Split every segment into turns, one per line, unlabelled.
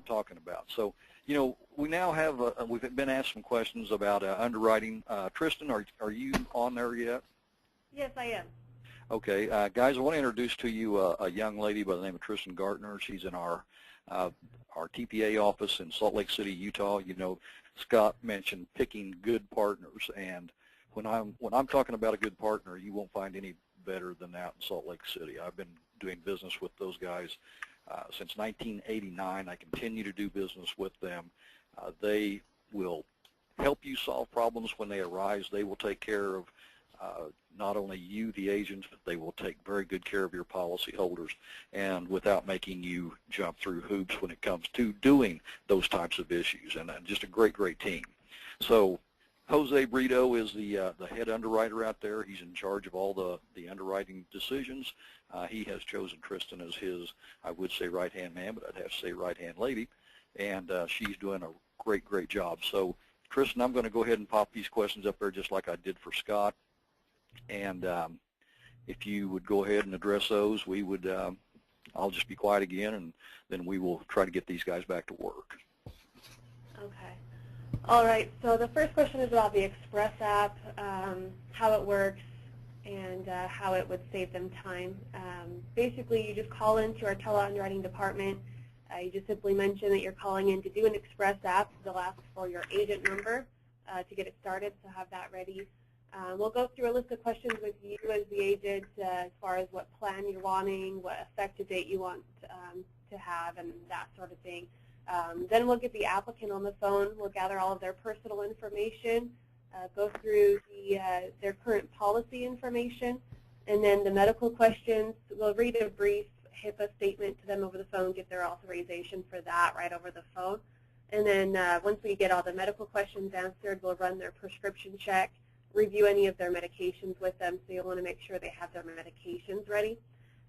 I'm talking about. So, you know, we now have, we've been asked some questions about underwriting. Tristan, are you on there yet?
Yes, I am.
Okay, guys, I want to introduce to you a young lady by the name of Tristan Gartner. She's in our TPA office in Salt Lake City, Utah. You know, Scott mentioned picking good partners, and when I'm talking about a good partner, you won't find any better than that in Salt Lake City. I've been doing business with those guys since 1989. I continue to do business with them. They will help you solve problems when they arise. They will take care of not only you, the agents, but they will take very good care of your policyholders, and without making you jump through hoops when it comes to doing those types of issues. And just a great, great team. So Jose Brito is the head underwriter out there. He's in charge of all the underwriting decisions. He has chosen Tristan as his, I would say, right-hand man, but I'd have to say right-hand lady, and she's doing a great, great job. So Tristan, I'm going to go ahead and pop these questions up there just like I did for Scott. And if you would go ahead and address those, we would, I'll just be quiet again, and then we will try to get these guys back to work.
Okay. All right, so the first question is about the Express app, how it works, and how it would save them time. Basically, you just call into our tele-underwriting department. You just simply mention that you're calling in to do an Express app. They'll ask for your agent number to get it started, so have that ready. We'll go through a list of questions with you as the agent as far as what plan you're wanting, what effective date you want to have, and that sort of thing. Then we'll get the applicant on the phone. We'll gather all of their personal information, go through their current policy information, and then the medical questions. We'll read a brief HIPAA statement to them over the phone, get their authorization for that right over the phone. And then once we get all the medical questions answered, we'll run their prescription check, review any of their medications with them, so you'll want to make sure they have their medications ready.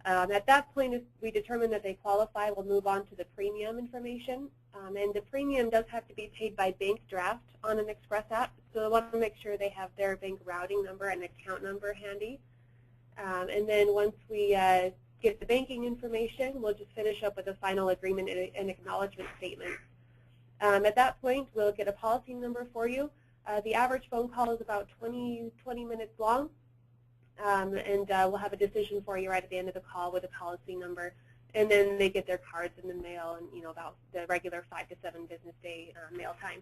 At that point, if we determine that they qualify, we'll move on to the premium information. And the premium does have to be paid by bank draft on an Express app, so we'll want to make sure they have their bank routing number and account number handy. And then once we get the banking information, we'll just finish up with a final agreement and acknowledgement statement. At that point, we'll get a policy number for you. The average phone call is about 20 minutes long, and we'll have a decision for you right at the end of the call with a policy number. And then they get their cards in the mail, and about the regular 5 to 7 business day mail time.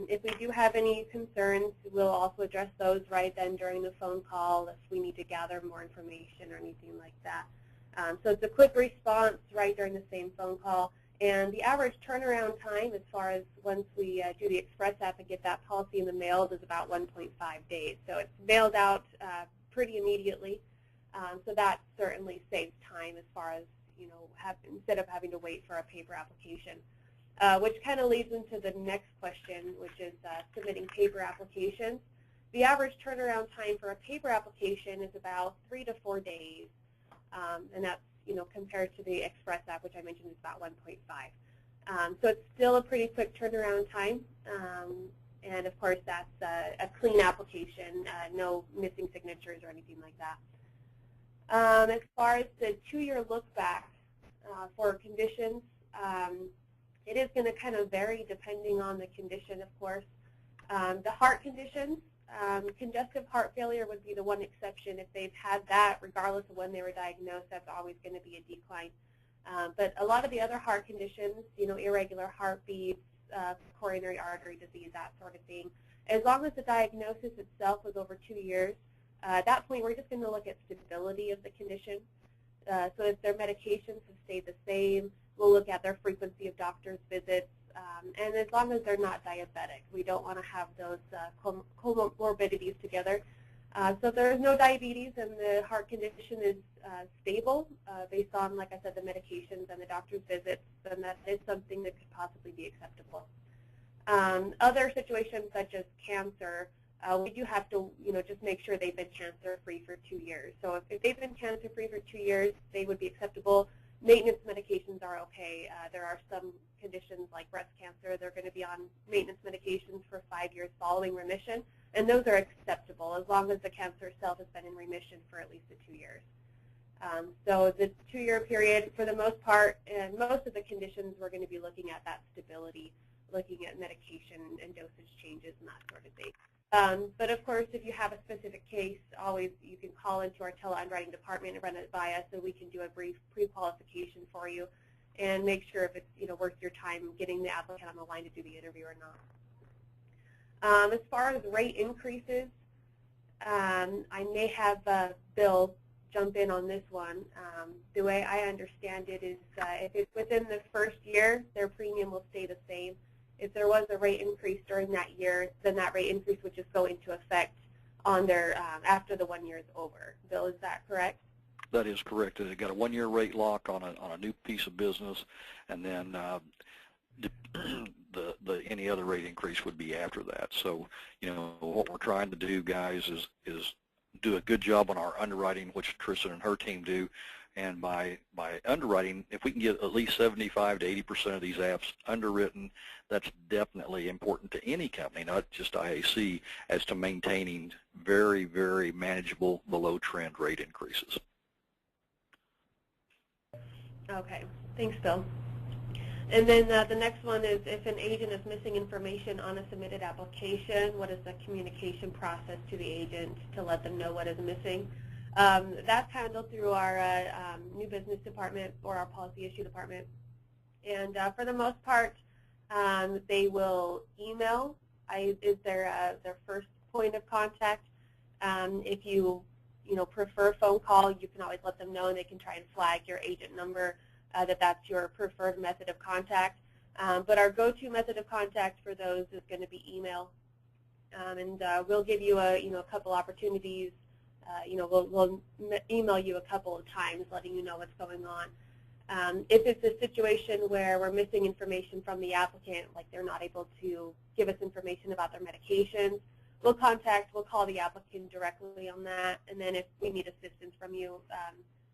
If we do have any concerns, we'll also address those right then during the phone call if we need to gather more information or anything like that. So it's a quick response right during the same phone call. And the average turnaround time as far as once we do the Express app and get that policy in the mail is about 1.5 days. So it's mailed out pretty immediately. So that certainly saves time as far as, instead of having to wait for a paper application. Which kind of leads into the next question, which is submitting paper applications. The average turnaround time for a paper application is about 3 to 4 days. And that's compared to the Express app, which I mentioned is about 1.5. So it's still a pretty quick turnaround time. And of course, that's a clean application, no missing signatures or anything like that. As far as the 2-year look back for conditions, it is going to kind of vary depending on the condition, of course. The heart conditions, congestive heart failure would be the one exception. If they've had that, regardless of when they were diagnosed, that's always going to be a decline. But a lot of the other heart conditions, irregular heartbeats, coronary artery disease, that sort of thing, as long as the diagnosis itself was over 2 years, at that point we're just going to look at stability of the condition. So if their medications have stayed the same, we'll look at their frequency of doctor's visits. And as long as they're not diabetic, we don't want to have those comorbidities together. So if there is no diabetes and the heart condition is stable based on, like I said, the medications and the doctor's visits, then that is something that could possibly be acceptable. Other situations such as cancer, we do have to, just make sure they've been cancer-free for 2 years. So if they've been cancer-free for 2 years, they would be acceptable. Maintenance medications are okay. There are some conditions like breast cancer. They're going to be on maintenance medications for 5 years following remission, and those are acceptable as long as the cancer itself has been in remission for at least 2 years. So the 2-year period, for the most part, and most of the conditions, we're going to be looking at that stability, looking at medication and dosage changes and that sort of thing. But of course, if you have a specific case, always you can call into our tele-underwriting department and run it by us, so we can do a brief pre-qualification for you and make sure if it's worth your time getting the applicant on the line to do the interview or not. As far as rate increases, I may have Bill jump in on this one. The way I understand it is if it's within the first year, their premium will stay the same. If there was a rate increase during that year, then that rate increase would just go into effect on their after the 1 year is over. Bill, is that correct?
That is correct. They got a 1-year rate lock on a new piece of business, and then any other rate increase would be after that. So what we're trying to do, guys, is do a good job on our underwriting, which Tristan and her team do. And by underwriting, if we can get at least 75 to 80% of these apps underwritten, that's definitely important to any company, not just IAC, as to maintaining very, very manageable below-trend rate increases.
Okay. Thanks, Bill. And then the next one is, if an agent is missing information on a submitted application, what is the communication process to the agent to let them know what is missing? That's handled through our new business department or our policy issue department. And for the most part, they will email is their first point of contact. If you prefer phone call, you can always let them know, and they can try and flag your agent number that's your preferred method of contact. But our go-to method of contact for those is going to be email. And we'll give you a couple opportunities. We'll email you a couple of times letting you know what's going on. If it's a situation where we're missing information from the applicant, like they're not able to give us information about their medications, we'll call the applicant directly on that. And then if we need assistance from you,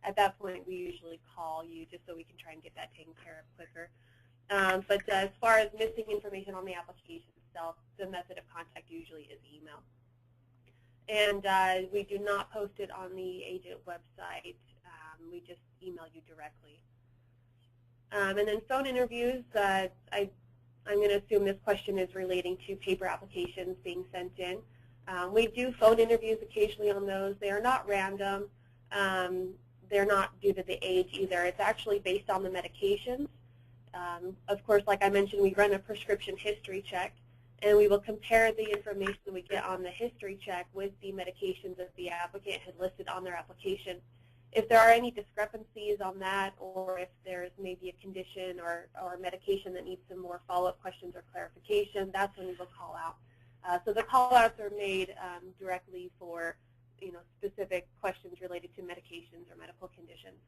at that point we usually call you just so we can try and get that taken care of quicker. But as far as missing information on the application itself, the method of contact usually is email. And we do not post it on the agent website. We just email you directly. And then phone interviews, I'm going to assume this question is relating to paper applications being sent in. We do phone interviews occasionally on those. They are not random. They're not due to the age either. It's actually based on the medications. Of course, like I mentioned, we run a prescription history check, and we will compare the information we get on the history check with the medications that the applicant had listed on their application. If there are any discrepancies on that, or if there's maybe a condition or medication that needs some more follow-up questions or clarification, that's when we will call out. So the call-outs are made directly for specific questions related to medications or medical conditions.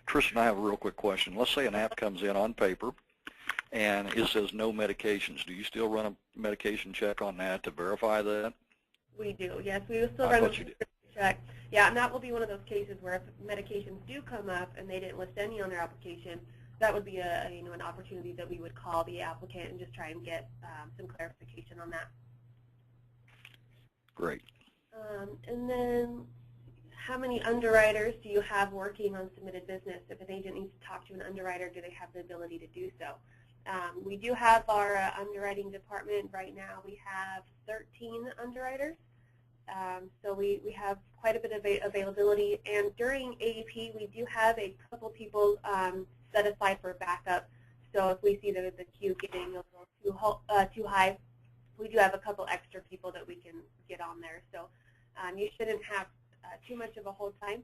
Tristan, I have a real quick question. Let's say an app comes in on paper and it says no medications. Do you still run a medication check on that to verify that?
We do, yes. We will still run a medication check. Yeah, and that will be one of those cases where if medications do come up and they didn't list any on their application, that would be an opportunity that we would call the applicant and just try and get some clarification on that.
Great.
And then, how many underwriters do you have working on submitted business? If an agent needs to talk to an underwriter, do they have the ability to do so? We do have our underwriting department right now. We have 13 underwriters. So we have quite a bit of availability. And during AEP, we do have a couple people set aside for backup. So if we see the queue getting a little too high, we do have a couple extra people that we can get on there. So you shouldn't have too much of a hold time.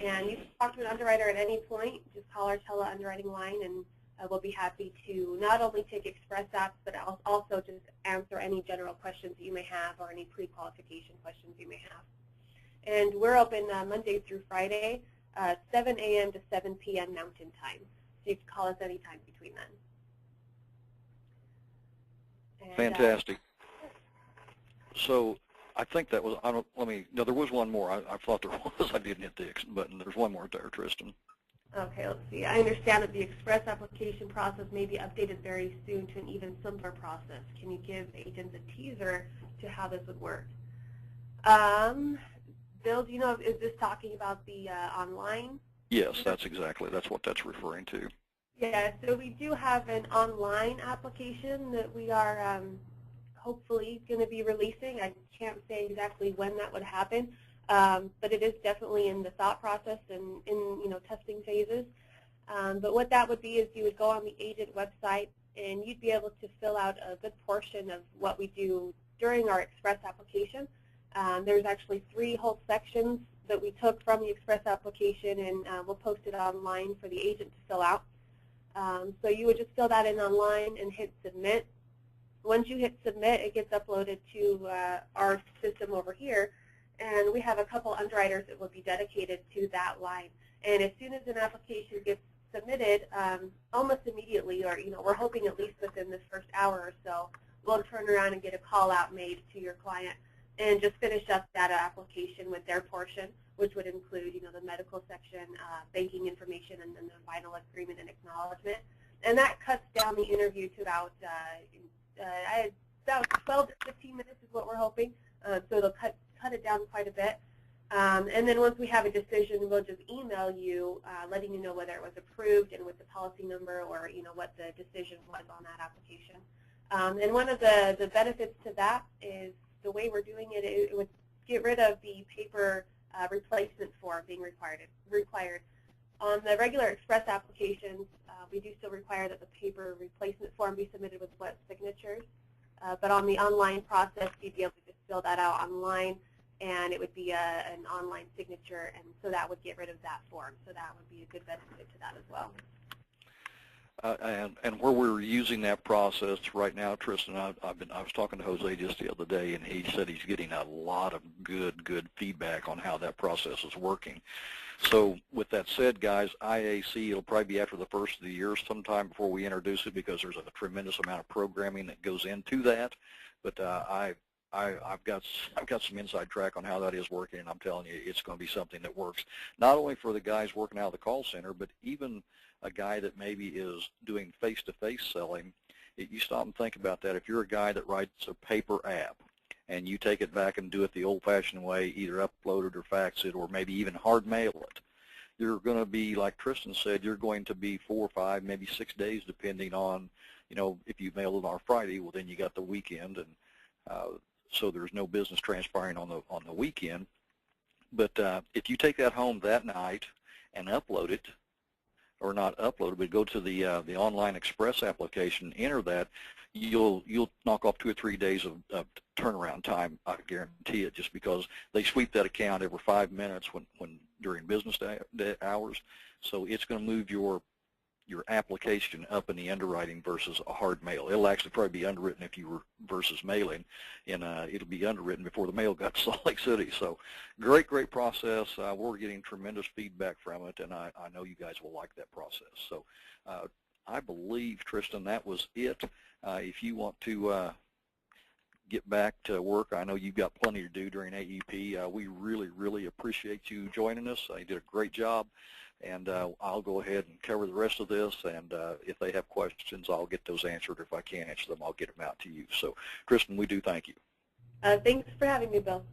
And you can talk to an underwriter at any point. Just call our tele-underwriting line, and we'll be happy to not only take express apps, but also just answer any general questions that you may have or any pre-qualification questions you may have. And we're open Monday through Friday, 7 a.m. to 7 p.m. Mountain Time. So you can call us anytime between then. And,
fantastic. So I think that was, no, there was one more. I thought there was. I didn't hit the X button. There's one more there, Tristan.
Okay, let's see. I understand that the express application process may be updated very soon to an even simpler process. Can you give agents a teaser to how this would work? Bill, Bill, do you know, is this talking about the online?
Yes, that's what that's referring to.
Yeah, so we do have an online application that we are hopefully going to be releasing. I can't say exactly when that would happen, but it is definitely in the thought process and in testing phases. But what that would be is you would go on the agent website and you'd be able to fill out a good portion of what we do during our Express application. There's actually 3 whole sections that we took from the Express application, and we'll post it online for the agent to fill out. So you would just fill that in online and hit submit. Once you hit submit, it gets uploaded to our system over here, and we have a couple underwriters that will be dedicated to that line. And as soon as an application gets submitted, almost immediately, or we're hoping at least within this first hour or so, we'll turn around and get a call out made to your client and just finish up that application with their portion, which would include, the medical section, banking information, and then the final agreement and acknowledgement. And that cuts down the interview to about 12 to 15 minutes is what we're hoping. So it'll cut it down quite a bit. And then once we have a decision, we'll just email you, letting you know whether it was approved and with the policy number, or what the decision was on that application. And one of the benefits to that is the way we're doing it, it would get rid of the paper replacement form being required. On the regular Express applications, we do still require that the paper replacement form be submitted with wet signatures. But on the online process, you'd be able to just fill that out online, and it would be an online signature, and so that would get rid of that form. So that would be a good benefit to that as well.
And where we're using that process right now, Tristan, I was talking to Jose just the other day, and he said he's getting a lot of good feedback on how that process is working. So with that said, guys, IAC, it'll probably be after the first of the year sometime before we introduce it, because there's a tremendous amount of programming that goes into that. But I've got some inside track on how that is working, and I'm telling you, it's going to be something that works not only for the guys working out of the call center, but even a guy that maybe is doing face-to-face selling. You stop and think about that. If you're a guy that writes a paper app and you take it back and do it the old-fashioned way, either upload it or fax it or maybe even hard mail it, you're going to be, like Tristan said, you're going to be 4 or 5, maybe 6 days, depending on, if you mail it on Friday, well, then you got the weekend, and so there's no business transpiring on the weekend. But if you take that home that night and upload it, or not upload it, but go to the online Express application, enter that, you'll knock off 2 or 3 days of turnaround time. I guarantee it, just because they sweep that account every 5 minutes when during business day hours. So it's going to move your application up in the underwriting versus a hard mail. It'll actually probably be underwritten if you were versus mailing, and it'll be underwritten before the mail got to Salt Lake City. So great process. We're getting tremendous feedback from it, and I know you guys will like that process. So I believe, Tristan, that was it. If you want to get back to work, I know you've got plenty to do during AEP. We really appreciate you joining us. You did a great job. And I'll go ahead and cover the rest of this, and if they have questions, I'll get those answered. If I can't answer them, I'll get them out to you. So, Tristan, we do thank you.
Thanks for having me, Bill.